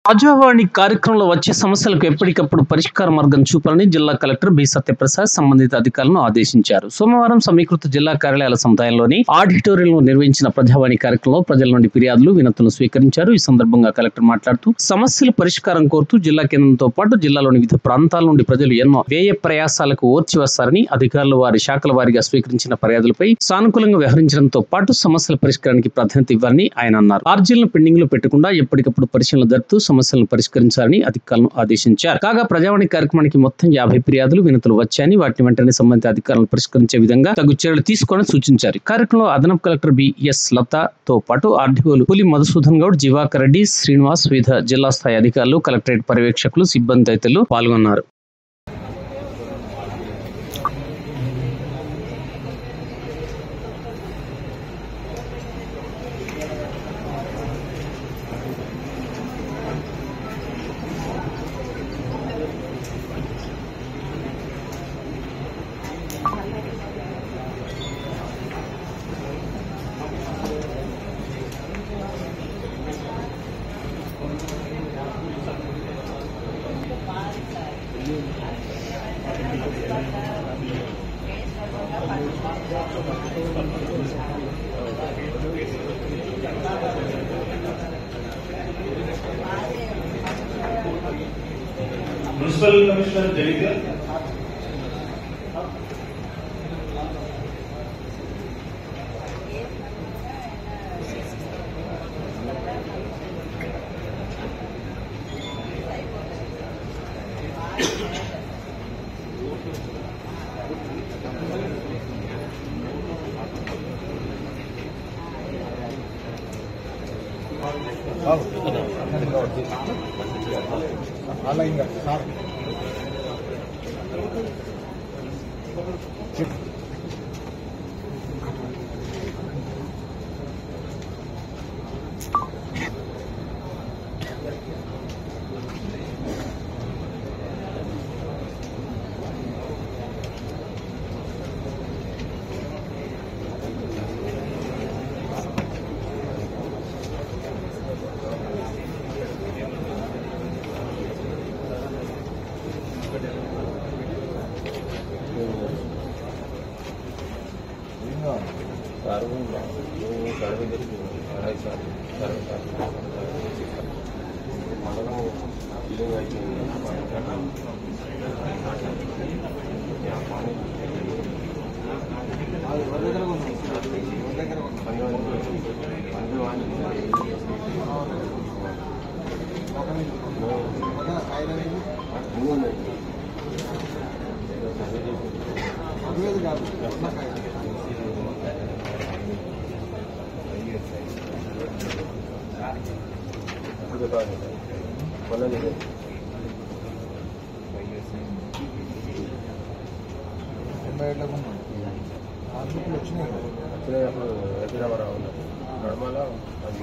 ప్రజావాణి కార్యక్రమంలో వచ్చే సమస్యలకు ఎప్పటికప్పుడు పరిష్కార మార్గం చూపాలని జిల్లా కలెక్టర్ బి సత్యప్రసాద్ సంబంధిత అధికారులను ఆదేశించారు. సోమవారం సమీకృత జిల్లా కార్యాలయాల సముదాయంలోని ఆడిటోరియంలో నిర్వహించిన ప్రజావాణి కార్యక్రమంలో ప్రజల నుండి ఫిర్యాదులు, వినతులను స్వీకరించారు. ఈ సందర్భంగా కలెక్టర్ మాట్లాడుతూ సమస్యల పరిష్కారం కోరుతూ జిల్లా కేంద్రంతో పాటు జిల్లాలోని వివిధ ప్రాంతాల నుండి ప్రజలు ఎన్నో వ్యయ ప్రయాసాలకు ఓర్చి వస్తారని, అధికారులు వారి శాఖల వారీగా స్వీకరించిన ఫిర్యాదులపై సానుకూలంగా వ్యవహరించడంతో పాటు సమస్యల పరిష్కారానికి ప్రాధాన్యత ఇవ్వాలని ఆయన అన్నారు. అర్జీలను పెండింగ్ లో పెట్టకుండా ఎప్పటికప్పుడు పరిశీలన జరుపుతూ సమస్యలను పరిష్కరించాలని అధికారులను ఆదేశించారు. కాగా ప్రజావాణి కార్యక్రమానికి మొత్తం 50 ఫిర్యాదులు, వినతులు వచ్చాయని వాటిని వెంటనే సంబంధిత అధికారులను పరిష్కరించే విధంగా తగు చర్యలు తీసుకోవాలని సూచించారు. కార్యక్రమంలో అదనపు కలెక్టర్ బిఎస్ లతతో పాటు ఆర్డీఓలు పులి మధుసూదన్ గౌడ్, జివాకర్ రెడ్డి, శ్రీనివాస్, వివిధ జిల్లా స్థాయి అధికారులు, కలెక్టరేట్ పర్యవేక్షకులు, సిబ్బంది తదితరులు పాల్గొన్నారు. మున్సిపల్ కమిషనర్ జరిగితే అలాగే సార్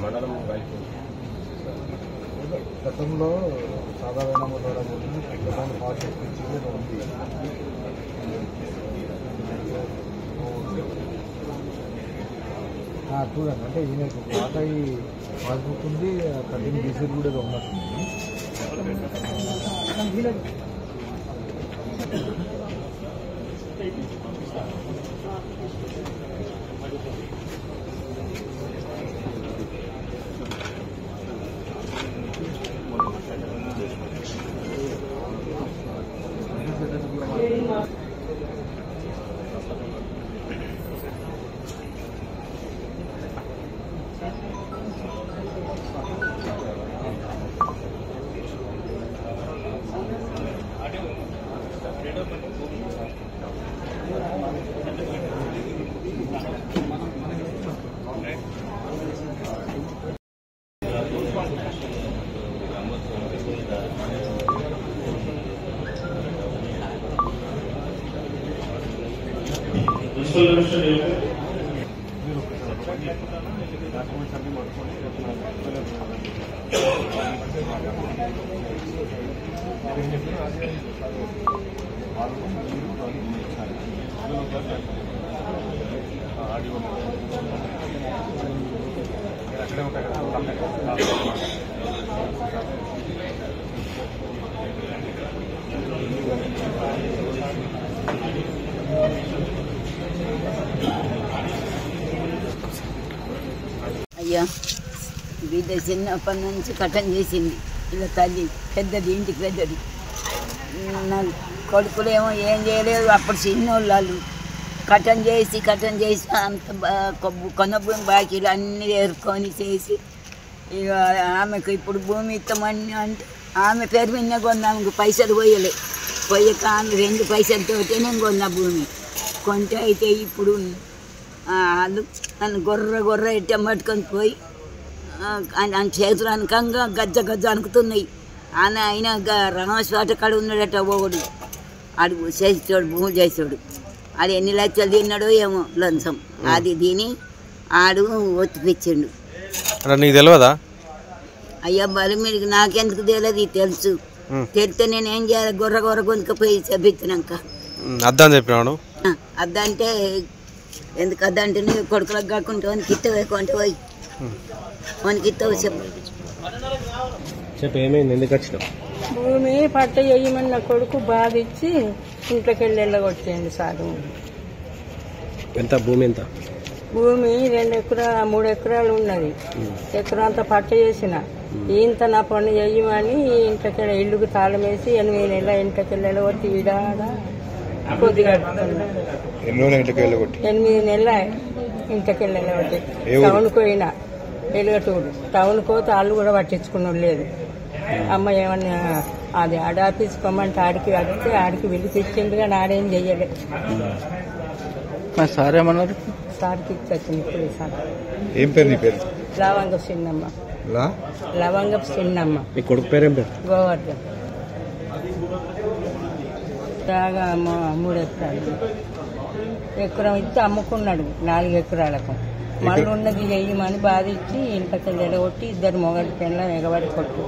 మండలం గతంలో సాధారణ ద్వారా ప్రధాన పాస్ ఉంది. చూడండి, అంటే ఈయన పాత పాస్బుక్ ఉంది, కటింగ్ రిసీట్ కూడా ఉన్నట్టుంది. మున్సిపల్ కమిషనర్ అయితే చిన్నప్పటి నుంచి కట్టం చేసింది ఇలా తల్లి పెద్దది ఇంటికి పెద్దది. నా కొడుకులేమో ఏం చేయలేదు. అప్పుడు చిన్నోళ్ళు కట్టం చేసి అంత కొన్న భూమి బాకీలు అన్నీ ఏరుకొని చేసి ఇక ఆమెకు ఇప్పుడు భూమి ఇస్తామని అంటే ఆమె పేరు మీద కొన్నాము. పైసలు పోయక ఆమె 2 పైసలతోటే నేను కొన్న భూమి కొంటే అయితే ఇప్పుడు వాళ్ళు నన్ను గొర్రె ఎట్టం పట్టుకొని పోయి ఆయన చేతులు అనకంగా గజ్జ అనుకుతున్నాయి. ఆయన రణాస్వాట కాడ ఉన్నాడట ఒకడు, ఆడు చేసేవాడు భూములు చేసేవాడు. ఆడు ఎన్ని లక్షలు తిన్నాడో ఏమో లంచం, అది తిని ఆడు ఒత్తిపించిండు. నీకు తెలియదా? అయ్యా బలి మీకు నాకెందుకు తెలియదు, తెలుసు. తెలిస్తే నేను ఏం చేయాలి? గొర్రె గొంతుకపోయి చెప్పించినాక అద్దని చెప్పినాడు. అద్దంటే ఎందుకు అద్దంటే కొడుకులకు కాకుండా వానికి ఇత్తవే కొంటే పోయి వానికి ఇత్తవు చెప్పు ఏమైంది, ఎందుకు వచ్చినావు? భూమి పట్ట వేయమని నా కొడుకు బాధించి ఇంట్లోకి వెళ్ళగొట్టేయండి సారు. ఎంత భూమి? ఎంత భూమి 2 ఎకరాలు 3 ఎకరాలు ఉన్నది. ఎకరం అంతా పట్ట చేసిన ఇంత నా పని వేయమని ఇంట్లోకి ఇల్లుకు తాళం వేసి 8 నెలల ఇంట్లోకి వెళ్ళగొట్టి ఈడాడ కొద్దిగా 8 నెలల ఇంట్లోకి వెళ్ళగొట్టి టౌన్కి పోయినా వెలుగటూడు. టౌన్కి పోతే వాళ్ళు కూడా పట్టించుకున్నాడు లేదు. అమ్మ ఏమన్నా అది ఆడాఫీస్ పొమ్మంటే ఆడికి అడిగితే ఆడికి వెళ్ళి తెచ్చిండు కానీ ఆడేం చెయ్యలే. సార్ ఏమన్నారు? సార్కి ఇచ్చొచ్చింది ఇప్పుడు సార్. ఏం పేరు నీ పేరు? లవంగపు చిన్నమ్మ. లవంగపు చిన్నమ్మ. మీ కొడుకు పేరేం పేరు? గోవర్ధన్. బాగా 3 ఎకరాలు ఎకరం ఇచ్చి అమ్ముకున్నాడు 4 ఎకరాలకు. మళ్ళీ ఉన్నది వేయమని బాధించి ఇంట్లోకి వెళ్ళగొట్టి 2 మొగడి పిల్లలు ఎగబడి కొట్టు.